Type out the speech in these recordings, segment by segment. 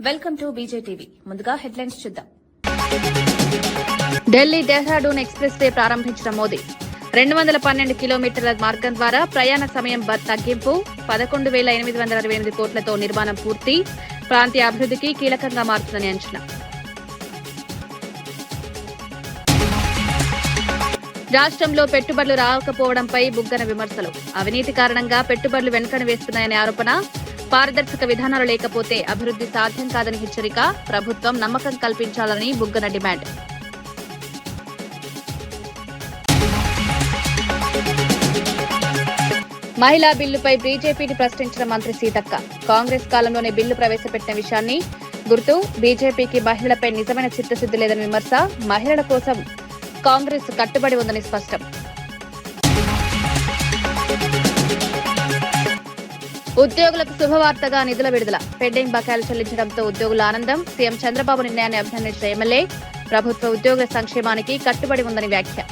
Welcome to బీజేటీవీ. ముందుగా headlines చూద్దాం. Delhi Dehradun express way ప్రారంభించిన మోదీ 212 కిలోమీటర్ల మార్గం ద్వారా ప్రయాణ సమయం తగ్గింపు, 11,868 కోట్లతో నిర్మాణం పూర్తి, ప్రాంతీయ అభివృద్ధికి కీలకంగా మారుతుందని అంచనా. రాష్ట్రంలో పెట్టుబడులు రాకపోవడంపై బుగ్గన విమర్శలు. అవినీతి కారణంగా పెట్టుబడులు వెనుకను వేస్తున్నాయనే ఆరోపణ. పారదర్శక విధానాలు లేకపోతే అభివృద్ధి సాధ్యం కాదని హెచ్చరిక. ప్రభుత్వం నమ్మకం కల్పించాలని బుగ్గన డిమాండ్. మహిళా బిల్లుపై బీజేపీని ప్రశ్నించిన మంత్రి సీతక్క. కాంగ్రెస్ కాలంలోనే బిల్లు ప్రవేశపెట్టిన విషయాన్ని గుర్తు. బీజేపీకి మహిళలపై నిజమైన చిత్తశుద్ది లేదని విమర్శ. మహిళల కోసం కాంగ్రెస్ కట్టుబడి ఉందని స్పష్టం. ఉద్యోగులకు శుభవార్తగా నిధుల విడుదల. పెండింగ్ బకాయిలు చెల్లించడంతో ఉద్యోగుల ఆనందం. సీఎం చంద్రబాబు నిర్ణయాన్ని అభినందించిన ఎమ్మెల్యే. ప్రభుత్వ ఉద్యోగుల సంక్షేమానికి కట్టుబడి ఉందని వ్యాఖ్య.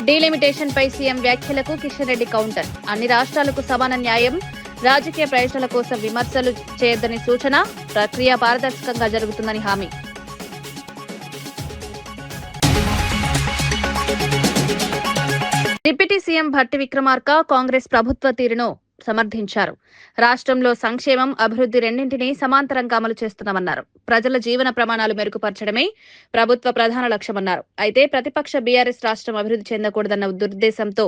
డీలిమిటేషన్ పై సీఎం వ్యాఖ్యలకు కిషన్ రెడ్డి కౌంటర్. అన్ని రాష్ట్రాలకు సమాన న్యాయం, రాజకీయ ప్రయోజనాల కోసం విమర్శలు చేయొద్దని సూచన. ప్రక్రియ పారదర్శకంగా జరుగుతుందని హామీ. డిప్యూటీ సీఎం భట్టి విక్రమార్క కాంగ్రెస్ ప్రభుత్వ తీరును సమర్థించారు. రాష్ట్రంలో సంక్షేమం, అభివృద్ధి రెండింటినీ సమాంతరంగా అమలు చేస్తున్నామన్నారు. ప్రజల జీవన ప్రమాణాలు మెరుగుపరచడమే ప్రభుత్వ ప్రధాన లక్ష్యమన్నారు. అయితే ప్రతిపక్ష బీఆర్ఎస్ రాష్ట్రం అభివృద్ధి చెందకూడదన్న దురుద్దేశంతో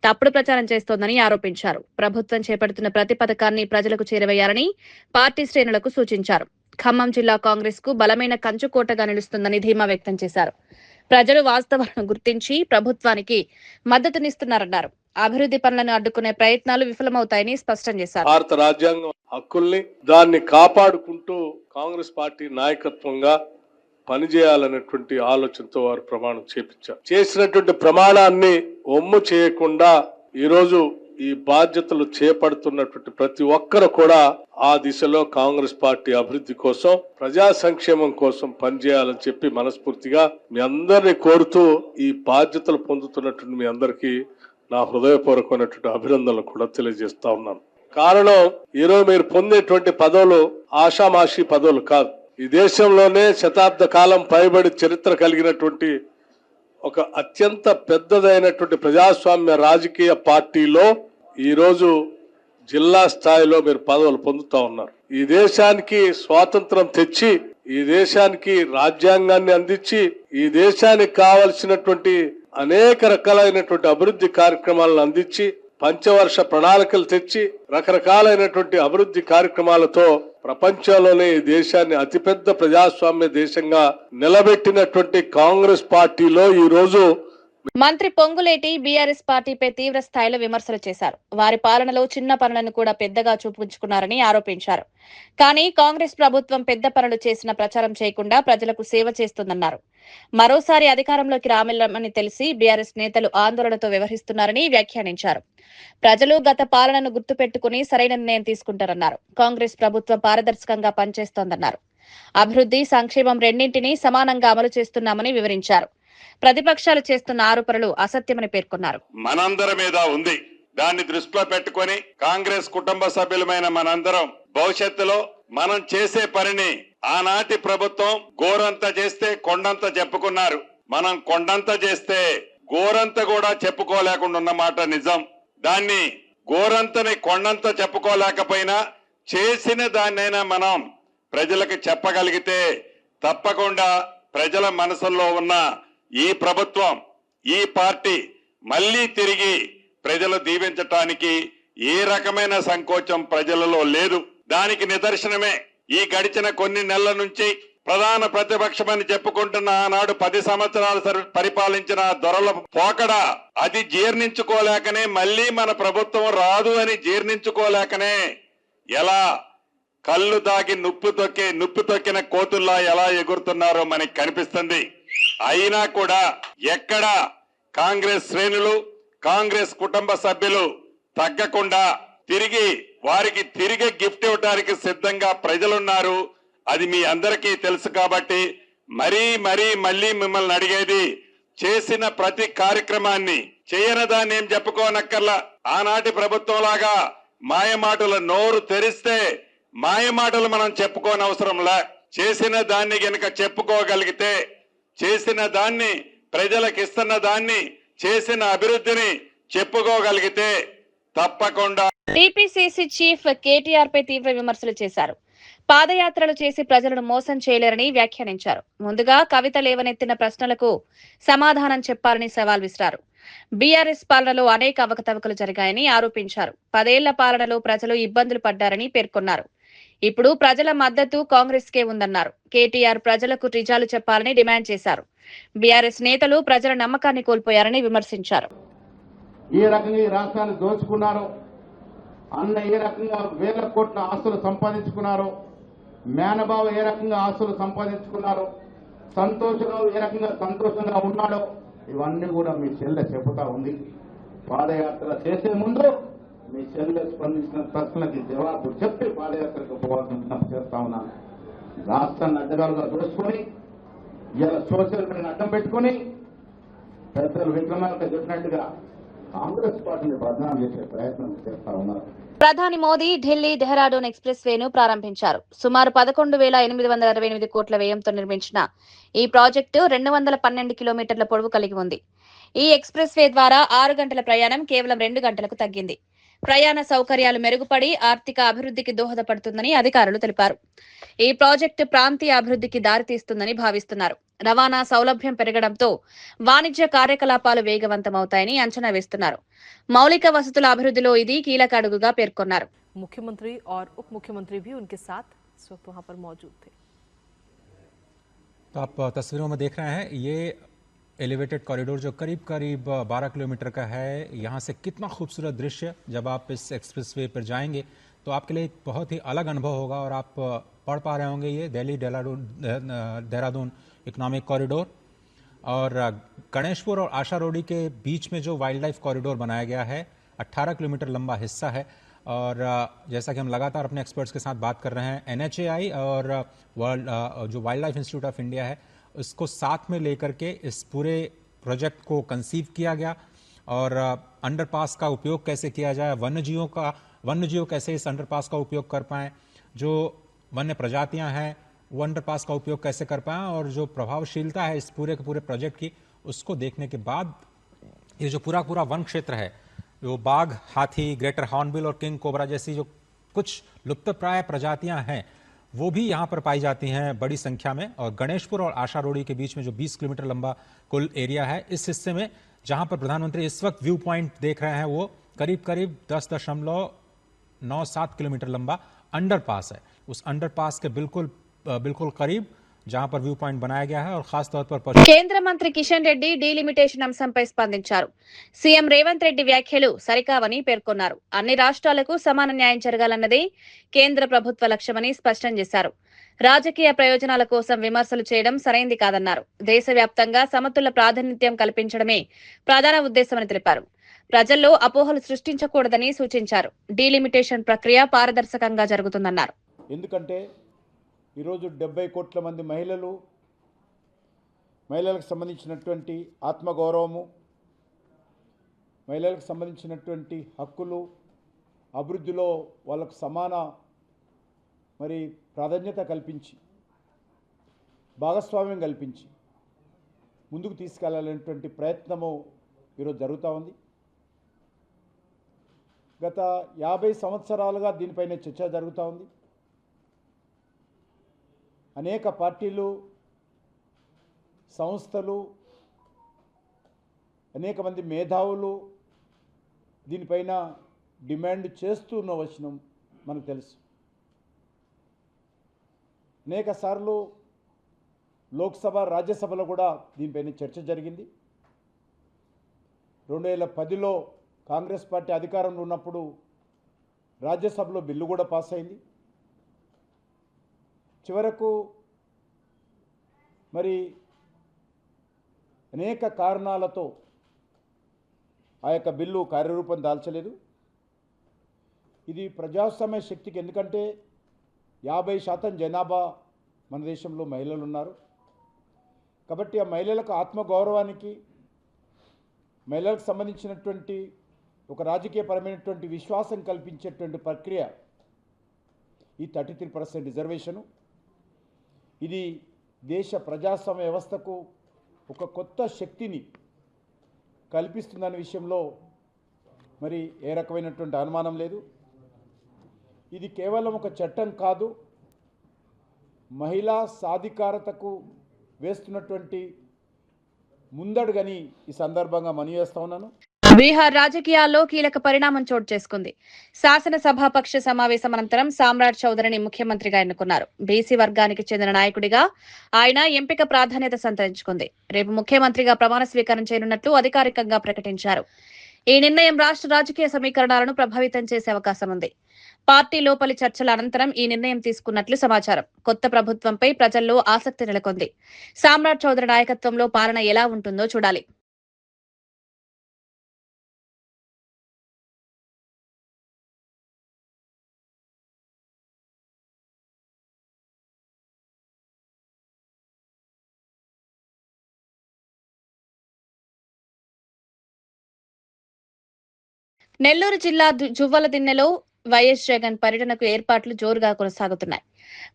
తప్పుడు ప్రచారం చేస్తోందని ఆరోపించారు. ప్రభుత్వం చేపడుతున్న ప్రతి పథకాన్ని ప్రజలకు చేరవేయాలని పార్టీ శ్రేణులకు సూచించారు. ఖమ్మం జిల్లా కాంగ్రెస్ కు బలమైన కంచుకోటగా నిలుస్తుందని ధీమా వ్యక్తం చేశారు. ప్రజలు వాస్తవాలను గుర్తించి ప్రభుత్వానికి మద్దతునిస్తున్నారన్నారు. అభివృద్ధి పనులను అడ్డుకునే ప్రయత్నాలు విఫలమవుతాయని స్పష్టం చేశారు. భారత రాజ్యాంగం హక్కుల్ని దాన్ని కాపాడుకుంటూ కాంగ్రెస్ పార్టీ నాయకత్వంగా పనిచేయాలనేటువంటి ఆలోచనతో వారు ప్రమాణం చేపించారు. చేసినటువంటి ప్రమాణాన్ని ఒమ్ము చేయకుండా ఈరోజు ఈ బాధ్యతలు చేపడుతున్నటువంటి ప్రతి ఒక్కరు కూడా ఆ దిశలో కాంగ్రెస్ పార్టీ అభివృద్ధి కోసం, ప్రజా సంక్షేమం కోసం పనిచేయాలని చెప్పి మనస్ఫూర్తిగా మీ అందరినీ కోరుతూ ఈ బాధ్యతలు పొందుతున్నటువంటి మీ అందరికీ నా హృదయపూర్వకమైనటువంటి అభినందనలు కూడా తెలియజేస్తా ఉన్నాను. కారణం, ఈరోజు మీరు పొందేటువంటి పదవులు ఆషామాషి పదవులు కాదు. ఈ దేశంలోనే శతాబ్ద కాలం పైబడి చరిత్ర కలిగినటువంటి ఒక అత్యంత పెద్దదైనటువంటి ప్రజాస్వామ్య రాజకీయ పార్టీలో ఈరోజు జిల్లా స్థాయిలో మీరు పదవులు పొందుతా ఉన్నారు. ఈ దేశానికి స్వాతంత్రం తెచ్చి, ఈ దేశానికి రాజ్యాంగాన్ని అందించి, ఈ దేశానికి కావలసినటువంటి అనేక రకాలైనటువంటి అభివృద్ధి కార్యక్రమాలను అందించి, పంచవర్ష ప్రణాళికలు తెచ్చి, రకరకాలైనటువంటి అభివృద్ధి కార్యక్రమాలతో ప్రపంచంలోనే ఈ దేశాన్ని అతిపెద్ద ప్రజాస్వామ్య దేశంగా నిలబెట్టినటువంటి కాంగ్రెస్ పార్టీలో ఈ రోజు మంత్రి పొంగులేటి బీఆర్ఎస్ పార్టీపై తీవ్ర స్థాయిలో విమర్శలు చేశారు. వారి పాలనలో చిన్న పనులను కూడా పెద్దగా చూపించుకున్నారని ఆరోపించారు. కానీ కాంగ్రెస్ ప్రభుత్వం పెద్ద పనులు చేసిన ప్రచారం చేయకుండా ప్రజలకు సేవ చేస్తుందన్నారు. మరోసారి అధికారంలోకి రామెల్లమని తెలిసి బీఆర్ఎస్ నేతలు ఆందోళనతో వ్యవహరిస్తున్నారని వ్యాఖ్యానించారు. ప్రజలు గత పాలనను గుర్తుపెట్టుకుని సరైన నిర్ణయం తీసుకుంటారన్నారు. కాంగ్రెస్ ప్రభుత్వం పారదర్శకంగా పనిచేస్తోందన్నారు. అభివృద్ధి, సంక్షేమం రెండింటినీ సమానంగా అమలు చేస్తున్నామని వివరించారు. ప్రతిపక్షాలు చేస్తున్న ఆరోపణలు అసత్యమని పేర్కొన్నారు. మనందరి మీద ఉంది. దాన్ని దృష్టిలో పెట్టుకొని కాంగ్రెస్ కుటుంబ సభ్యులమైన మనందరం భవిష్యత్తులో మనం చేసే పనిని ఆనాటి ప్రభుత్వం గోరంత చేస్తే కొండంత చెప్పుకున్నారు. మనం కొండంత చేస్తే గోరంత కూడా చెప్పుకోలేకుండా ఉన్నమాట నిజం. దాన్ని గోరంతని కొండంత చెప్పుకోలేకపోయినా చేసిన దాన్నైనా మనం ప్రజలకు చెప్పగలిగితే తప్పకుండా ప్రజల మనసుల్లో ఉన్న ఈ ప్రభుత్వం, ఈ పార్టీ మళ్లీ తిరిగి ప్రజలు దీవించటానికి ఏ రకమైన సంకోచం ప్రజలలో లేదు. దానికి నిదర్శనమే ఈ గడిచిన కొన్ని నెలల నుంచి ప్రధాన ప్రతిపక్షమని చెప్పుకుంటున్న ఆనాడు 10 సంవత్సరాలు పరిపాలించిన దొరల పోకడ, అది జీర్ణించుకోలేకనే మళ్లీ మన ప్రభుత్వం రాదు అని జీర్ణించుకోలేకనే ఎలా కళ్ళు దాగి నుప్పు తొక్కిన కోతుల్లా ఎలా ఎగురుతున్నారో మనకి కనిపిస్తుంది. అయినా కూడా ఎక్కడ కాంగ్రెస్ శ్రేణులు, కాంగ్రెస్ కుటుంబ సభ్యులు తగ్గకుండా వారికి తిరిగి గిఫ్ట్ ఇవ్వడానికి సిద్ధంగా ప్రజలున్నారు. అది మీ అందరికీ తెలుసు కాబట్టి మళ్ళీ మిమ్మల్ని అడిగేది, చేసిన ప్రతి కార్యక్రమాన్ని చేయని దాన్ని ఏం చెప్పుకోనక్కర్లా. ఆనాటి ప్రభుత్వం లాగా మాయమాటల నోరు తెరిస్తే మాయమాటలు మనం చెప్పుకోనవసరంలా. చేసిన దాన్ని గనుక చెప్పుకోగలిగితే, చేసిన దాన్ని ప్రజలకు ఇస్తున్న దాన్ని, చేసిన అభివృద్ధిని చెప్పుకోగలిగితే తప్పకుండా. టీపీసీసీ చీఫ్ కేటీఆర్ పై తీవ్ర విమర్శలు చేశారు. పాదయాత్రలు చేసి ప్రజలను మోసం చేయలేరని వ్యాఖ్యానించారు. ముందుగా కవిత లేవనెత్తిన ప్రశ్నలకు సమాధానం చెప్పాలని సవాల్ విసిరారు. బీఆర్ఎస్ పాలనలో అనేక అవకతవకలు జరిగాయని ఆరోపించారు. 10 ఏళ్ల పాలనలో ప్రజలు ఇబ్బందులు పడ్డారని పేర్కొన్నారు. ఇప్పుడు ప్రజల మద్దతు కాంగ్రెస్ కే ఉందన్నారు. కేటీఆర్ ప్రజలకు నిజాలు చెప్పాలని డిమాండ్ చేశారు. బీఆర్ఎస్ నేతలు ప్రజల నమ్మకాన్ని కోల్పోయారని విమర్శించారు. ఈ రకంగా ఈ రాష్ట్రాన్ని దోచుకున్నారు, అన్న ఏ రకంగా వేల కోట్ల ఆస్తులు సంపాదించుకున్నారు, మేనబావ ఏ రకంగా ఆస్తులు సంపాదించుకున్నారు, సంతోషరావు ఏ రకంగా సంతోషంగా ఉన్నాడో ఇవన్నీ కూడా మీ చెల్లె చెబుతా ఉంది. పాదయాత్ర చేసే ముందు మీ చెల్లె స్పందించిన ప్రశ్నలకి జవాబు చెప్పి పాదయాత్రకు పోవాల్సిన చేస్తా ఉన్నాను. రాష్ట్రాన్ని అడ్డగాలుగా దోచుకొని ఇలా సోషల్ మీడియాని అడ్డం పెట్టుకుని పెద్దలు విక్రమార్క చెప్పినట్టుగా కాంగ్రెస్ పార్టీని బదనాం చేసే ప్రయత్నం చేస్తా ఉన్నారు. ప్రధాని మోదీ ఢిల్లీ డెహ్రాడూన్ ఎక్స్ప్రెస్ వేను ప్రారంభించారు. సుమారు 11,868 కోట్ల వ్యయంతో నిర్మించిన ఈ ప్రాజెక్టు 212 కిలోమీటర్ల పొడవు కలిగి ఉంది. ఈ ఎక్స్ప్రెస్ వే ద్వారా 6 గంటల ప్రయాణం కేవలం 2 గంటలకు తగ్గింది. ప్రయాణ సౌకర్యాలు మెరుగుపడి ఆర్థిక అభివృద్ధికి దోహదపడుతుందని అధికారులు తెలిపారు. ఈ ప్రాజెక్టు ప్రాంతీయ అభివృద్ధికి దారితీస్తుందని భావిస్తున్నారు. రవాణా సౌలభ్యం పెరగడంతో వాణిజ్య కార్యకలాపాలు వేగవంతమవుతాయని అంచనా వేస్తున్నారు. మౌలిక వసతుల అభివృద్ధిలో ఇది కీలక అడుగుగా పేర్కొన్నారు. मुख्यमंत्री और उप मुख्यमंत्री भी उनके साथ इस वक्त वहां पर मौजूद थे। तो आप तस्वीरों में देख रहे हैं ये एलिवेटेड कॉरिडोर जो करीब करीब 12 किलोमीटर का है। यहाँ से कितना खूबसूरत दृश्य, जब आप इस एक्सप्रेसवे पर जाएंगे तो आपके लिए एक बहुत ही अलग अनुभव होगा। और आप पढ़ पा रहे होंगे ये दिल्ली देहरादून इकोनॉमिक कॉरिडोर और गणेशपुर और आशा रोडी के बीच में जो वाइल्ड लाइफ कॉरिडोर बनाया गया है 18 किलोमीटर लंबा हिस्सा है। और जैसा कि हम लगातार अपने एक्सपर्ट्स के साथ बात कर रहे हैं, NHAI और वर्ल्ड जो wild life institute of India है इसको साथ में लेकर के इस पूरे प्रोजेक्ट को कंसीव किया गया। और अंडरपास का उपयोग कैसे किया जाए, वन्यजीव कैसे इस अंडरपास का उपयोग कर पाएं, जो वन्य प्रजातियां हैं वो अंडरपास का उपयोग कैसे कर पाएं, और जो प्रभावशीलता है इस पूरे के पूरे प्रोजेक्ट की उसको देखने के बाद ये जो पूरा वन क्षेत्र है, जो बाघ, हाथी, ग्रेटर हॉर्नबिल और किंग कोबरा जैसी जो कुछ लुप्तप्राय प्रजातियां हैं वो भी यहाँ पर पाई जाती हैं बड़ी संख्या में। और गणेशपुर और आशा रोडी के बीच में जो 20 किलोमीटर लंबा कुल एरिया है, इस हिस्से में जहां पर प्रधानमंत्री इस वक्त व्यू पॉइंट देख रहे हैं वो करीब 10.97 किलोमीटर लंबा अंडरपास है। उस अंडरपास के बिल्कुल करीब जहां पर व्यू पॉइंट बनाया गया है। और खास तौर पर కేంద్ర మంత్రి కిషన్ రెడ్డి డీలిమిటేషన్ అంశంపై స్పందించారు. సీఎం రేవంత్ రెడ్డి వ్యాఖ్యలు సరికావని పేర్కొన్నారు. అన్ని రాష్ట్రాలకు సమాన న్యాయం జరగాలన్నదే కేంద్ర ప్రభుత్వ లక్ష్యమని స్పష్టం చేశారు. రాజకీయ ప్రయోజనాల కోసం విమర్శలు చేయడం సరైంది కాదన్నారు. దేశవ్యాప్తంగా సమతుల ప్రాతినిధ్యం కల్పించడమే ప్రధాన ఉద్దేశమని తెలిపారు. ప్రజల్లో అపోహలు సృష్టించకూడదని సూచించారు. డీలిమిటేషన్ ప్రక్రియ పారదర్శకంగా జరుగుతుందన్నారు. ఎందుకంటే ఈరోజు 70 కోట్ల మంది మహిళలకు సంబంధించినటువంటి ఆత్మగౌరవము, మహిళలకు సంబంధించినటువంటి హక్కులు, అభివృద్ధిలో వాళ్ళకు సమాన ప్రాధాన్యత కల్పించి, భాగస్వామ్యం కల్పించి ముందుకు తీసుకెళ్లాలనేటువంటి ప్రయత్నము ఈరోజు జరుగుతూ ఉంది. గత 50 సంవత్సరాలుగా దీనిపైన చర్చ జరుగుతూ ఉంది. అనేక పార్టీలు, సంస్థలు, అనేక మంది మేధావులు దీనిపైన డిమాండ్ చేస్తూన్న వచనం మనకు తెలుసు. అనేక సార్లు లోక్సభ, రాజ్యసభలో కూడా దీనిపైన చర్చ జరిగింది. 2010లో కాంగ్రెస్ పార్టీ అధికారంలో ఉన్నప్పుడు రాజ్యసభలో బిల్లు కూడా పాస్ అయింది. చివరకు అనేక కారణాలతో ఆ యొక్క బిల్లు కార్యరూపం దాల్చలేదు. ఇది ప్రజాస్వామ్య శక్తికి, ఎందుకంటే 50% జనాభా మన దేశంలో మహిళలు ఉన్నారు. కాబట్టి ఆ మహిళలకు ఆత్మగౌరవానికి, మహిళలకు సంబంధించినటువంటి ఒక రాజకీయపరమైనటువంటి విశ్వాసం కల్పించేటువంటి ప్రక్రియ ఈ 33% రిజర్వేషను. ఇది దేశ ప్రజాస్వామ్య వ్యవస్థకు ఒక కొత్త శక్తిని కల్పిస్తుందనే విషయంలో మరి ఏ రకమైనటువంటి అనుమానం లేదు. ఇది కేవలం ఒక చట్టం కాదు, మహిళా సాధికారతకు వేస్తున్నటువంటి ముందడుగని ఈ సందర్భంగా మనవి చేస్తా ఉన్నాను. బీహార్ రాజకీయాల్లో కీలక పరిణామం చోటు చేసుకుంది. శాసనసభాపక్ష సమావేశం అనంతరం సామ్రాట్ చౌదరిని ముఖ్యమంత్రిగా ఎన్నుకున్నారు. బీసీ వర్గానికి చెందిన నాయకుడిగా ఆయన ఎంపిక ప్రాధాన్యత సంతరించుకుంది. రేపు ముఖ్యమంత్రిగా ప్రమాణ స్వీకారం చేయనున్నట్లు అధికారికంగా ప్రకటించారు. ఈ నిర్ణయం రాష్ట్ర రాజకీయ సమీకరణాలను ప్రభావితం చేసే అవకాశం ఉంది. పార్టీ లోపలి చర్చల అనంతరం ఈ నిర్ణయం తీసుకున్నట్లు సమాచారం. కొత్త ప్రభుత్వంపై ప్రజల్లో ఆసక్తి నెలకొంది. సామ్రాట్ చౌదరి నాయకత్వంలో పాలన ఎలా ఉంటుందో చూడాలి. నెల్లూరు జిల్లా జువ్వలదిన్నెలో వైఎస్ జగన్ పర్యటనకు ఏర్పాట్లు జోరుగా కొనసాగుతున్నాయి.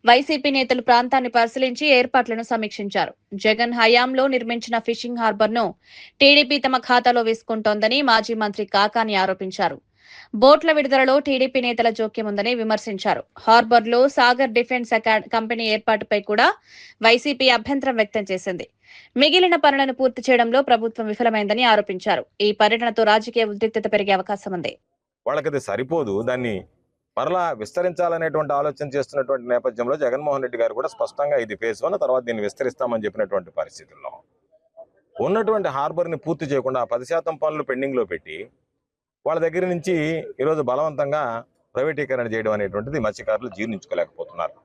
వైసీపీ నేతలు ప్రాంతాన్ని పరిశీలించి ఏర్పాట్లను సమీక్షించారు. జగన్ హయాంలో నిర్మించిన ఫిషింగ్ హార్బర్ ను టీడీపీ తమ ఖాతాలో వేసుకుంటోందని మాజీ మంత్రి కాకాని ఆరోపించారు. బోట్ల విడుదలలో టీడీపీ నేతల జోక్యం ఉందని విమర్శించారు. హార్బర్ లో సాగర్ డిఫెన్స్ కంపెనీ ఏర్పాటుపై కూడా వైసీపీ అభ్యంతరం వ్యక్తం చేసింది. మిగిలిన పనులను పూర్తి చేయడంలో ప్రభుత్వం విఫలమైందని ఆరోపించారు. ఈ పర్యటనతో రాజకీయ ఉద్రిక్తత పెరిగే అవకాశం ఉంది. వాళ్ళకది సరిపోదు, దాన్ని మరలా విస్తరించాలనేటువంటి ఆలోచన చేస్తున్నటువంటి నేపథ్యంలో జగన్మోహన్ రెడ్డి గారు కూడా స్పష్టంగా ఇది ఫేజ్ 1, తర్వాత దీన్ని విస్తరిస్తామని చెప్పినటువంటి పరిస్థితుల్లో ఉన్నటువంటి హార్బర్ని పూర్తి చేయకుండా 10% పనులు పెండింగ్ లో పెట్టి వాళ్ళ దగ్గర నుంచి ఈరోజు బలవంతంగా ప్రైవేటీకరణ చేయడం అనేటువంటిది మత్స్యకారులు జీర్ణించుకోలేకపోతున్నారు.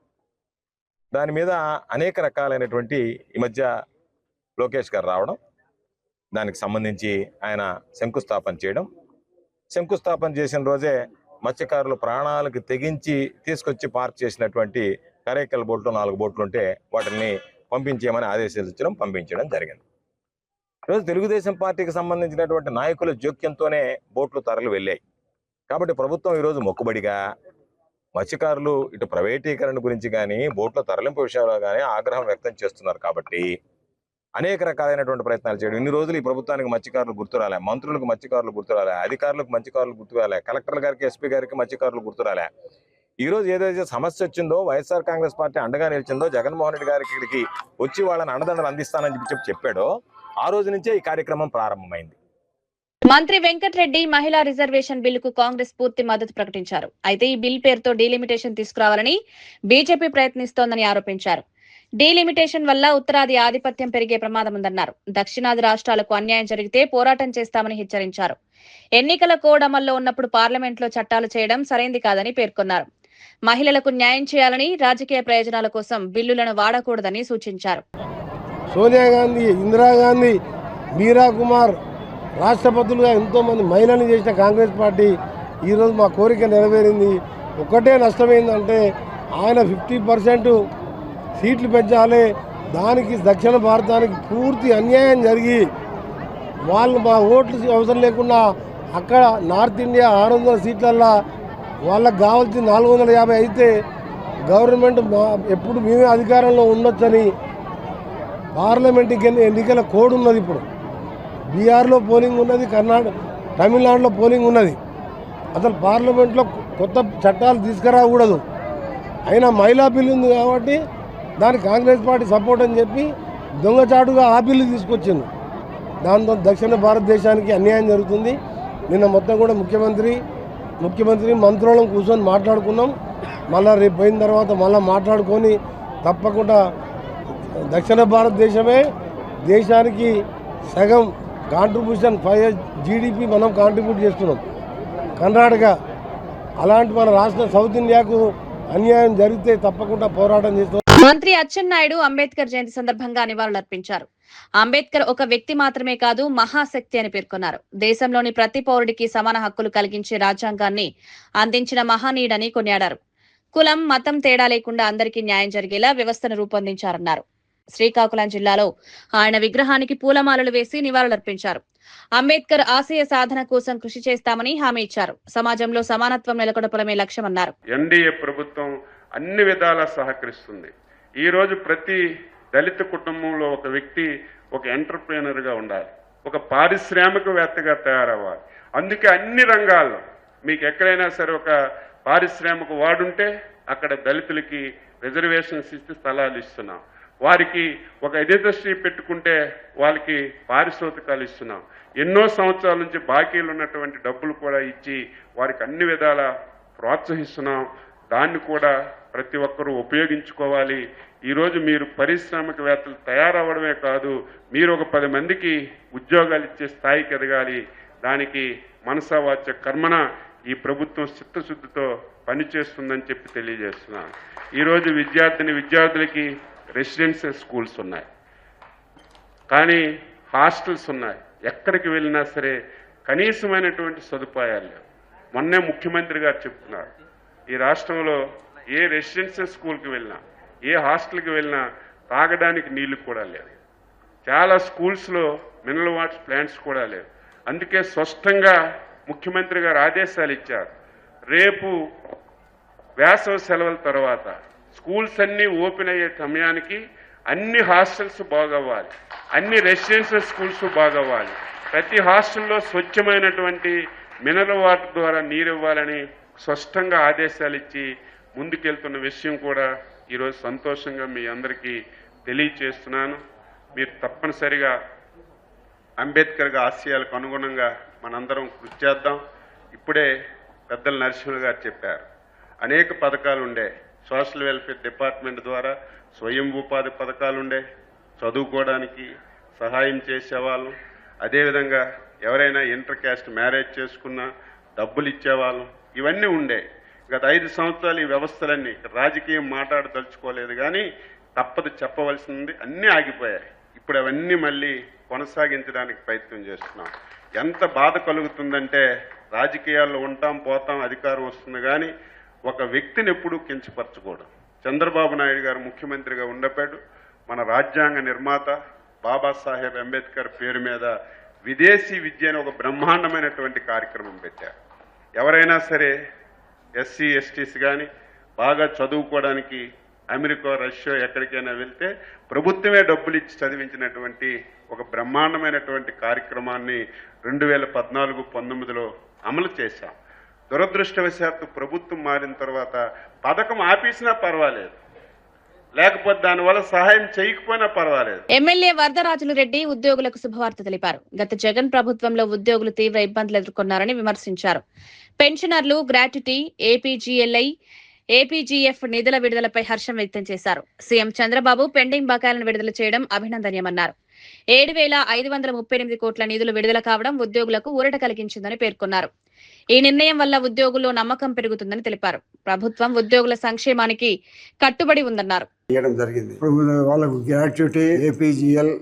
దాని మీద అనేక రకాలైనటువంటి ఈ మధ్య లోకేష్ గారు రావడం, దానికి సంబంధించి ఆయన శంకుస్థాపన చేయడం, శంకుస్థాపన చేసిన రోజే మత్స్యకారులు ప్రాణాలకు తెగించి తీసుకొచ్చి పార్క్ చేసినటువంటి కరైకల్ బోట్లు 4 బోట్లు ఉంటే వాటిని పంపించేయమని ఆదేశాలు ఇచ్చడం, పంపించడం జరిగింది. ఈరోజు తెలుగుదేశం పార్టీకి సంబంధించినటువంటి నాయకుల జోక్యంతోనే బోట్లు తరలి వెళ్ళాయి. కాబట్టి ప్రభుత్వం ఈరోజు మొక్కుబడిగా మత్స్యకారులు ఇటు ప్రైవేటీకరణ గురించి కానీ బోట్ల తరలింపు విషయంలో కానీ ఆగ్రహం వ్యక్తం చేస్తున్నారు. కాబట్టి అనేక రకాలైనటువంటి ప్రయత్నాలు చేయడం. ఇన్ని రోజులు ఈ ప్రభుత్వానికి మత్స్యకారులు గుర్తురాలే, మంత్రులకు మత్స్యకారులు గుర్తురాలే, అధికారులకు మత్స్యకారులు గుర్తురాలే, కలెక్టర్ గారికి, ఎస్పీ గారికి మత్స్యకారులు గుర్తురాలే. ఈ రోజు ఏదైతే సమస్య వచ్చిందో, వైఎస్ఆర్ కాంగ్రెస్ పార్టీ అండగా నిలిచిందో, జగన్మోహన్ రెడ్డి గారికి ఇక్కడికి వచ్చి వాళ్ళని అండదండలు అందిస్తానని చెప్పాడో ఆ రోజు నుంచే ఈ కార్యక్రమం ప్రారంభమైంది. మంత్రి వెంకటరెడ్డి మహిళా రిజర్వేషన్ బిల్లుకు కాంగ్రెస్ పూర్తి మద్దతు ప్రకటించారు. అయితే ఈ బిల్ పేరుతో డీలిమిటేషన్ తీసుకురావాలని బీజేపీ ప్రయత్నిస్తోందని ఆరోపించారు. డీలిమిటేషన్ వల్ల ఉత్తరాది ఆధిపత్యం పెరిగే ప్రమాదం ఉందన్నారు. దక్షిణాది రాష్ట్రాలకు అన్యాయం జరిగితే పోరాటం చేస్తామని హెచ్చరించారు. ఎన్నికల కోడ్ అమల్లో ఉన్నప్పుడు పార్లమెంట్లో చట్టాలు చేయడం సరైంది కాదని పేర్కొన్నారు. మహిళలకు న్యాయం చేయాలని, రాజకీయ ప్రయోజనాల కోసం బిల్లులను వాడకూడదని సూచించారు. సోనియా గాంధీ, ఇందిరాగాంధీ, మీరా కుమార్ రాష్ట్రపతులుగా ఎంతోమంది మహిళలు చేసిన కాంగ్రెస్ పార్టీ ఈరోజు మా కోరిక నెరవేరింది. ఒకటే నష్టమైందంటే ఆయన 50% సీట్లు పెంచాలి, దానికి దక్షిణ భారతానికి పూర్తి అన్యాయం జరిగి వాళ్ళు మా ఓట్లు అవసరం లేకుండా అక్కడ నార్త్ ఇండియా 600 సీట్లల్లో వాళ్ళకు కావాల్సిన 450 అయితే గవర్నమెంట్ ఎప్పుడు మేమే అధికారంలో ఉండొచ్చని పార్లమెంట్ ఎన్నికల కోడ్ ఉన్నది. ఇప్పుడు బీహార్లో పోలింగ్ ఉన్నది, తమిళనాడులో పోలింగ్ ఉన్నది. అసలు పార్లమెంట్లో కొత్త చట్టాలు తీసుకురాకూడదు. అయినా మహిళా బిల్లు ఉంది కాబట్టి దానికి కాంగ్రెస్ పార్టీ సపోర్ట్ అని చెప్పి దొంగచాటుగా ఆ బిల్లు తీసుకొచ్చింది. దాంతో దక్షిణ భారతదేశానికి అన్యాయం జరుగుతుంది. నిన్న మొత్తం కూడా ముఖ్యమంత్రి మంత్రులను కూర్చొని మాట్లాడుకున్నాం. మళ్ళీ రేపు పోయిన తర్వాత మళ్ళీ మాట్లాడుకొని తప్పకుండా దక్షిణ భారతదేశమే దేశానికి సగం కాంట్రిబ్యూషన్ 5 జీడిపి మనం కాంట్రిబ్యూట్ చేస్తున్నాం. కర్ణాటక అలాంటి మన రాష్ట్ర సౌత్ ఇండియాకు అన్యాయం జరిగితే తప్పకుండా పోరాటం చేస్తాం. మంత్రి అచ్చెన్నాయుడు అంబేద్కర్ జయంతి సందర్భంగా నివాళులర్పించారు. అంబేద్కర్ ఒక వ్యక్తి మాత్రమే కాదు, మహాశక్తి అని పేర్కొన్నారు. దేశంలోని ప్రతి పౌరుడికి సమాన హక్కులు కలిగించే రాజ్యాంగాన్ని అందించిన మహనీయుడని కొనియాడారు. కులం, మతం తేడా లేకుండా అందరికీ న్యాయం జరిగేలా వ్యవస్థను రూపొందించారన్నారు. శ్రీకాకుళం జిల్లాలో ఆయన విగ్రహానికి పూలమాలలు వేసి నివాళులర్పించారు. అంబేద్కర్ ఆశయ సాధన కోసం కృషి చేస్తామని హామీ ఇచ్చారు. సమాజంలో సమానత్వం నెలకొల్పడమే లక్ష్యమన్నారు. ఎన్డీఏ ప్రభుత్వం అన్ని విధాలా సహకరిస్తుంది. ఈ రోజు ప్రతి దళిత కుటుంబంలో ఒక వ్యక్తి ఒక ఎంటర్ప్రెన్యూర్ గా ఉండాలి, ఒక పారిశ్రామికవేత్తగా తయారవ్వాలి. అందుకే అన్ని రంగాల్లో మీకు ఎక్కడైనా సరే ఒక పారిశ్రామిక వాడుంటే అక్కడ దళితులకి రిజర్వేషన్స్ ఇస్తే స్థలాలు ఇస్తున్నాం. వారికి ఒక ఇండస్ట్రీ పెట్టుకుంటే వాళ్ళకి పారితోషికాలు ఇస్తున్నాం. ఎన్నో సంవత్సరాల నుంచి బాకీలు ఉన్నటువంటి డబ్బులు కూడా ఇచ్చి వారికి అన్ని విధాల ప్రోత్సహిస్తున్నాం. దాన్ని కూడా ప్రతి ఒక్కరూ ఉపయోగించుకోవాలి. ఈరోజు మీరు పారిశ్రామికవేత్తలు తయారవ్వడమే కాదు, మీరు ఒక 10 మందికి ఉద్యోగాలు ఇచ్చే స్థాయికి ఎదగాలి. దానికి మనసా వాచ కర్మన ఈ ప్రభుత్వం చిత్తశుద్ధితో పనిచేస్తుందని చెప్పి తెలియజేస్తున్నాను. ఈరోజు విద్యార్థులకి రెసిడెన్షియల్ స్కూల్స్ ఉన్నాయి, కానీ హాస్టల్స్ ఉన్నాయి. ఎక్కడికి వెళ్ళినా సరే కనీసమైనటువంటి సదుపాయాలు లేవు. మొన్నే ముఖ్యమంత్రి గారు చెప్తున్నారు, ఈ రాష్ట్రంలో ఏ రెసిడెన్షియల్ స్కూల్కి వెళ్ళినా, ఏ హాస్టల్కి వెళ్ళినా తాగడానికి నీళ్లు కూడా లేవు. చాలా స్కూల్స్లో మినరల్ వాటర్ ప్లాంట్స్ కూడా లేవు. అందుకే స్పష్టంగా ముఖ్యమంత్రి గారు ఆదేశాలు ఇచ్చారు, రేపు వేసవి సెలవుల తర్వాత స్కూల్స్ అన్నీ ఓపెన్ అయ్యే సమయానికి అన్ని హాస్టల్స్ బాగవ్వాలి, అన్ని రెసిడెన్షియల్ స్కూల్స్ బాగవ్వాలి. ప్రతి హాస్టల్లో స్వచ్ఛమైనటువంటి మినరల్ వాటర్ ద్వారా నీరు ఇవ్వాలని స్పష్టంగా ఆదేశాలు ఇచ్చి ముందుకెళ్తున్న విషయం కూడా ఈరోజు సంతోషంగా మీ అందరికీ తెలియచేస్తున్నాను. మీరు తప్పనిసరిగా అంబేద్కర్ ఆశయాలకు అనుగుణంగా మనందరం కృషి చేద్దాం. ఇప్పుడే పెద్దల నరసింహ గారు చెప్పారు, అనేక పథకాలు ఉండే. సోషల్ వెల్ఫేర్ డిపార్ట్మెంట్ ద్వారా స్వయం ఉపాధి పథకాలు ఉండే, చదువుకోవడానికి సహాయం చేసేవాళ్ళం. అదేవిధంగా ఎవరైనా ఇంటర్ క్యాస్ట్ మ్యారేజ్ చేసుకున్నా డబ్బులు ఇచ్చేవాళ్ళం. ఇవన్నీ ఉండే. గత 5 సంవత్సరాలు ఈ వ్యవస్థలన్నీ, రాజకీయం మాట్లాడదలుచుకోలేదు కానీ తప్పదు చెప్పవలసింది, అన్నీ ఆగిపోయాయి. ఇప్పుడు అవన్నీ మళ్ళీ కొనసాగించడానికి ప్రయత్నం చేస్తున్నాం. ఎంత బాధ కలుగుతుందంటే, రాజకీయాల్లో ఉంటాం పోతాం, అధికారం వస్తుంది కానీ ఒక వ్యక్తిని ఎప్పుడూ కించపరచకూడదు. చంద్రబాబు నాయుడు గారు ముఖ్యమంత్రిగా ఉండపాడు మన రాజ్యాంగ నిర్మాత బాబాసాహెబ్ అంబేద్కర్ పేరు మీద విదేశీ విద్య అని ఒక బ్రహ్మాండమైనటువంటి కార్యక్రమం పెట్టారు. ఎవరైనా సరే ఎస్సీ ఎస్టీస్ కానీ బాగా చదువుకోవడానికి అమెరికా, రష్యా ఎక్కడికైనా వెళ్తే ప్రభుత్వమే డబ్బులు ఇచ్చి చదివించినటువంటి ఒక బ్రహ్మాండమైనటువంటి కార్యక్రమాన్ని 2014-19లో అమలు చేశాం. దురదృష్టవశాత్తు ప్రభుత్వం మారిన తర్వాత పథకం ఆపేసినా పర్వాలేదు, లేకపోతే దానివల్ల సహాయం చేయకపోయినా పర్వాలేదు. ఎమ్మెల్యే వరదరాజులు రెడ్డి ఉద్యోగులకు శుభవార్త తెలిపారు. గత జగన్ ప్రభుత్వంలో ఉద్యోగులు తీవ్ర ఇబ్బందులు ఎదుర్కొన్నారని విమర్శించారు. పెన్షనర్లు, గ్రాట్యుటీ, ఏపీజీఎల్ఐ, ఏపీజీఎఫ్ నిధుల విడుదలపై హర్షం వ్యక్తం చేశారు. సీఎం చంద్రబాబు పెండింగ్ బకాయిలను విడుదల చేయడం అభినందనీయమన్నారు. 7,538 కోట్ల నిధులు విడుదల కావడం ఉద్యోగులకు ఊరట కలిగించిందని పేర్కొన్నారు. ఈ నిర్ణయం వల్ల ఉద్యోగుల్లో నమ్మకం పెరుగుతుందని తెలిపారు. ప్రభుత్వం ఉద్యోగుల సంక్షేమానికి కట్టుబడి ఉందన్నారు. వాళ్ళకు gratuity, APGL,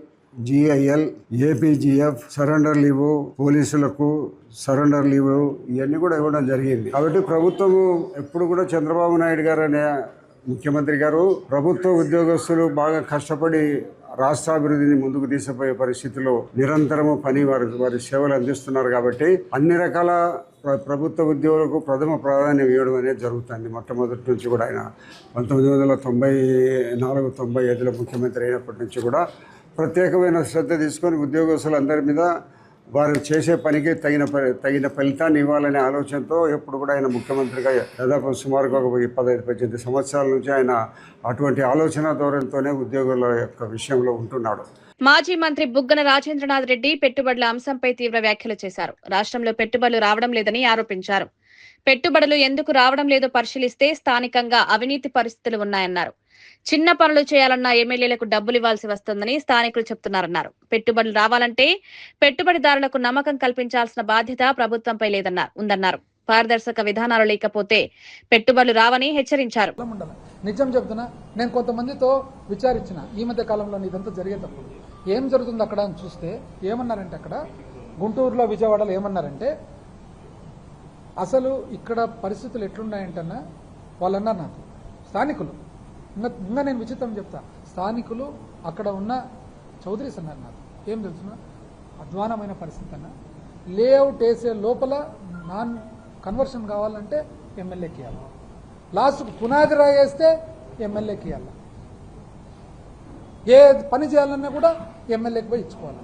GIL, APGF, surrender leave, పోలీసులకు సరెండర్ లీవ్, ఇవన్నీ కూడా ఇవ్వడం జరిగింది. కాబట్టి ప్రభుత్వము ఎప్పుడు కూడా చంద్రబాబు నాయుడు గారు అనే ముఖ్యమంత్రి గారు ప్రభుత్వ ఉద్యోగస్తులు బాగా కష్టపడి రాష్ట్రాభివృద్ధిని ముందుకు తీసుకుపోయే పరిస్థితిలో నిరంతరము వారి సేవలు అందిస్తున్నారు. కాబట్టి అన్ని రకాల ప్రభుత్వ ఉద్యోగులకు ప్రథమ ప్రాధాన్యం ఇవ్వడం అనేది జరుగుతుంది. మొట్టమొదటి నుంచి కూడా ఆయన 1994-95లో ముఖ్యమంత్రి అయినప్పటి నుంచి కూడా ప్రత్యేకమైన శ్రద్ధ తీసుకొని ఉద్యోగస్తులందరి మీద వారు చేసే పనికి తగిన ఫలితాన్ని ఇవ్వాలనే ఆలోచనతో ఎప్పుడు కూడా ఆయన ముఖ్యమంత్రిగా దాదాపు సుమారుగా 15-18 సంవత్సరాల నుంచి ఆయన అటువంటి ఆలోచన ధోరణితోనే ఉద్యోగుల యొక్క విషయంలో ఉంటున్నాడు. మాజీ మంత్రి బుగ్గన రాజేంద్రనాథ్ రెడ్డి పెట్టుబడుల అంశంపై తీవ్ర వ్యాఖ్యలు చేశారు. రాష్ట్రంలో పెట్టుబడులు రావడం లేదని ఆరోపించారు. పెట్టుబడులు ఎందుకు రావడం లేదో పరిశీలిస్తే స్థానికంగా అవినీతి పరిస్థితులు ఉన్నాయన్నారు. చిన్న పనులు చేయాలన్న ఎమ్మెల్యేలకు డబ్బులు ఇవ్వాల్సి వస్తుందని స్థానికులు చెప్తున్నారన్నారు. పెట్టుబడులు రావాలంటే పెట్టుబడిదారులకు నమ్మకం కల్పించాల్సిన బాధ్యత ప్రభుత్వంపై ఉందన్నారు. పారదర్శక విధానాలు లేకపోతే పెట్టుబడులు రావని హెచ్చరించారు. నిజం చెప్తున్నా, నేను కొంతమందితో విచారించిన ఈ మధ్య కాలంలో ఇదంతా జరిగేటప్పుడు ఏం జరుగుతుంది అక్కడ అని చూస్తే ఏమన్నారంటే, అక్కడ గుంటూరులో, విజయవాడలో ఏమన్నారంటే, అసలు ఇక్కడ పరిస్థితులు ఎట్లున్నాయంటన్నా వాళ్ళు అన్నారు నాకు, స్థానికులు. ఇంకా నేను విచిత్రం చెప్తా, స్థానికులు అక్కడ ఉన్న చౌదరీస్ అన్నారు నాకు ఏం తెలుసునా అధ్వానమైన పరిస్థితి అన్న లేఅవుట్ వేసే లోపల నాన్ కన్వర్షన్ కావాలంటే ఎమ్మెల్యేకి ఇవ్వాలి, లాస్ట్కు పునాది రాయేస్తే ఎమ్మెల్యేకి ఇవ్వాలి, ఏ పని చేయాలన్నా కూడా ఎమ్మెల్యేకి పోయి ఇచ్చుకోవాలి.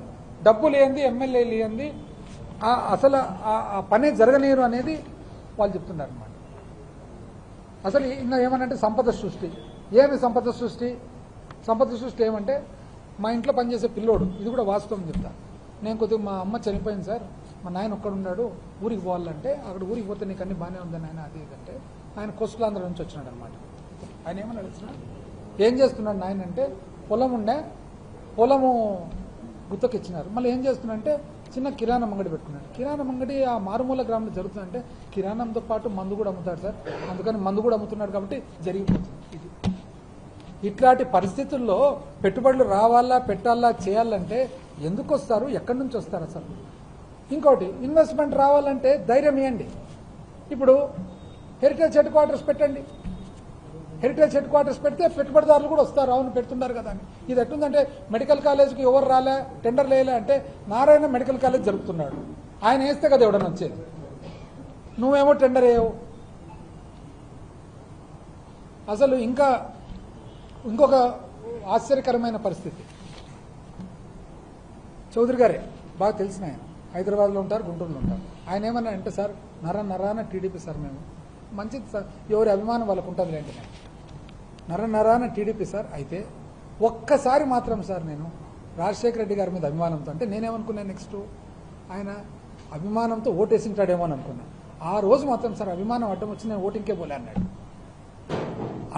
డబ్బులు ఏంది ఎమ్మెల్యేలు ఏంది అసలు ఆ పనే జరగనీరు అనేది వాళ్ళు చెప్తున్నారు అన్నమాట. అసలు ఇంకా ఏమనంటే సంపద సృష్టి. ఏమి సంపద సృష్టి? సంపద సృష్టి ఏమంటే మా ఇంట్లో పనిచేసే పిల్లోడు, ఇది కూడా వాస్తవం చెప్తా, నేను కొద్దిగా మా అమ్మ చనిపోయింది సార్, మా నాయన ఒక్కడున్నాడు, ఊరికి పోవాలంటే అక్కడ ఊరికి పోతే నీకు అన్ని బాగానే ఉందని ఆయన అది ఇదంటే ఆయన కోస్టలాంధ్ర నుంచి వచ్చినాడు అనమాట. ఆయన ఏమన్నా తెలిసిన ఏం చేస్తున్నాడు నాయన అంటే పొలం ఉండే పొలము గుత్తకి ఇచ్చినారు, మళ్ళీ ఏం చేస్తున్నాడంటే చిన్న కిరాణం అంగడి పెట్టుకున్నాడు. కిరాణం అంగడి ఆ మారుమూల గ్రామంలో జరుగుతుందంటే కిరాణంతో పాటు మందు కూడా అమ్ముతాడు సార్, అందుకని మందు కూడా అమ్ముతున్నాడు కాబట్టి జరిగిపోతుంది. ఇది ఇట్లాంటి పరిస్థితుల్లో పెట్టుబడులు రావాలా పెట్టాలా చేయాలంటే ఎందుకు వస్తారు, ఎక్కడి నుంచి వస్తారు అసలు? ఇంకోటి ఇన్వెస్ట్మెంట్ రావాలంటే ధైర్యం ఇవ్వండి. ఇప్పుడు హెరిటేజ్ హెడ్ క్వార్టర్స్ పెట్టండి, హెరిటేజ్ హెడ్ క్వార్టర్స్ పెడితే పెట్టుబడిదారులు కూడా వస్తారు, అవును పెడుతున్నారు కదా అని. ఇది ఎట్టుందంటే మెడికల్ కాలేజ్కి ఎవరు రాలే టెండర్ లేలే అంటే నారాయణ మెడికల్ కాలేజ్ జరుపుతున్నాడు, ఆయన వేస్తే కదా ఎవడన్నా వచ్చేది, నువ్వేమో టెండర్ వేయవు. అసలు ఇంకొక ఆశ్చర్యకరమైన పరిస్థితి, చౌదరి గారే బాగా తెలిసిన ఆయన, హైదరాబాద్లో ఉంటారు, గుంటూరులో ఉంటారు. ఆయన ఏమన్నా అంటే సార్ నరాన టీడీపీ సార్, మేము మంచిది సార్, ఎవరి అభిమానం వాళ్ళకు ఉంటుంది లేండి, నరాన టీడీపీ సార్. అయితే ఒక్కసారి మాత్రం సార్ నేను రాజశేఖర రెడ్డి గారి మీద అభిమానంతో, అంటే నేనేమనుకున్నాను నెక్స్ట్ ఆయన అభిమానంతో ఓటేసింటాడేమో అని అనుకున్నాను. ఆ రోజు మాత్రం సార్ అభిమానం అడ్డం వచ్చి నేను ఓటింగ్కే పోలే అన్నాడు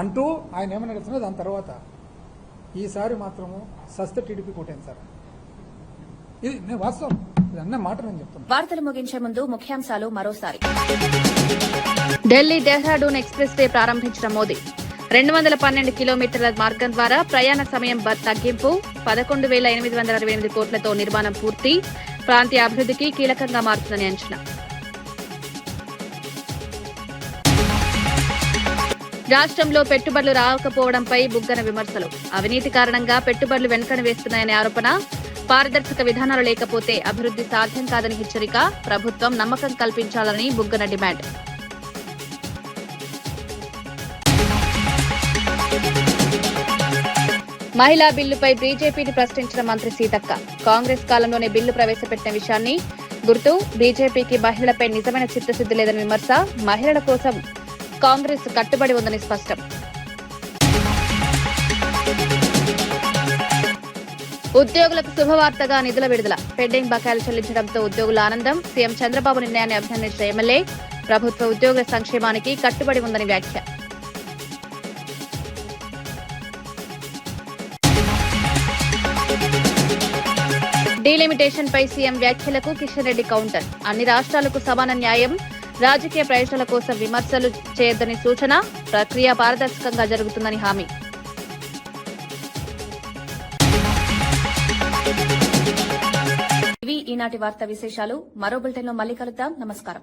అంటూ ఆయన ఏమని అడుగుతున్నా. దాని తర్వాత ఈసారి మాత్రము సస్త టీడీపీ కోటాను సార్, ఇది నేను వాస్తవం, ఇది అన్న మాట నేను చెప్తున్నాను. వార్తలు ముగించే ముందు ముఖ్యాంశాలు మరోసారి. ఢిల్లీ డెహ్రాడూన్ ఎక్స్ప్రెస్ వే ప్రారంభించిన మోదీ 212 కిలోమీటర్ల మార్గం ద్వారా ప్రయాణ సమయం తగ్గింపు, 11,868 కోట్లతో నిర్మాణం పూర్తి, ప్రాంతీయ అభివృద్ధికి కీలకంగా మారుతుందని అంచనా. రాష్ట్రంలో పెట్టుబడులు రాకపోవడంపై బుగ్గన విమర్శలు, అవినీతి కారణంగా పెట్టుబడులు వెనుకను వేస్తున్నాయనే ఆరోపణ, పారదర్శక విధానాలు లేకపోతే అభివృద్ధి సాధ్యం కాదని హెచ్చరిక, ప్రభుత్వం నమ్మకం కల్పించాలని బుగ్గన డిమాండ్. మహిళా బిల్లుపై బీజేపీని ప్రశ్నించిన మంత్రి సీతక్క, కాంగ్రెస్ కాలంలోనే బిల్లు ప్రవేశపెట్టిన విషయాన్ని గుర్తు, బీజేపీకి మహిళలపై నిజమైన చిత్తశుద్ది లేదని విమర్శ, మహిళల కోసం కాంగ్రెస్ కట్టుబడి ఉందని స్పష్టం. ఉద్యోగులకు శుభవార్తగా నిధుల విడుదల, పెండింగ్ బకాయిలు చెల్లించడంతో ఉద్యోగుల ఆనందం, సీఎం చంద్రబాబు నిర్ణయాన్ని అభినందించిన ఎమ్మెల్యే, ప్రభుత్వ ఉద్యోగుల సంక్షేమానికి కట్టుబడి ఉందని వ్యాఖ్య. డీలిమిటేషన్ పై సీఎం వ్యాఖ్యలకు కిషన్ రెడ్డి కౌంటర్, అన్ని రాష్ట్రాలకు సమాన న్యాయం, రాజకీయ ప్రయోజనాల కోసం విమర్శలు చేయొద్దని సూచన, ప్రక్రియ పారదర్శకంగా జరుగుతుందని హామీ. ఇవి ఈనాటి వార్తా విశేషాలు. మరో బులెటిన్లో మళ్ళీ కలుద్దాం. నమస్కారం.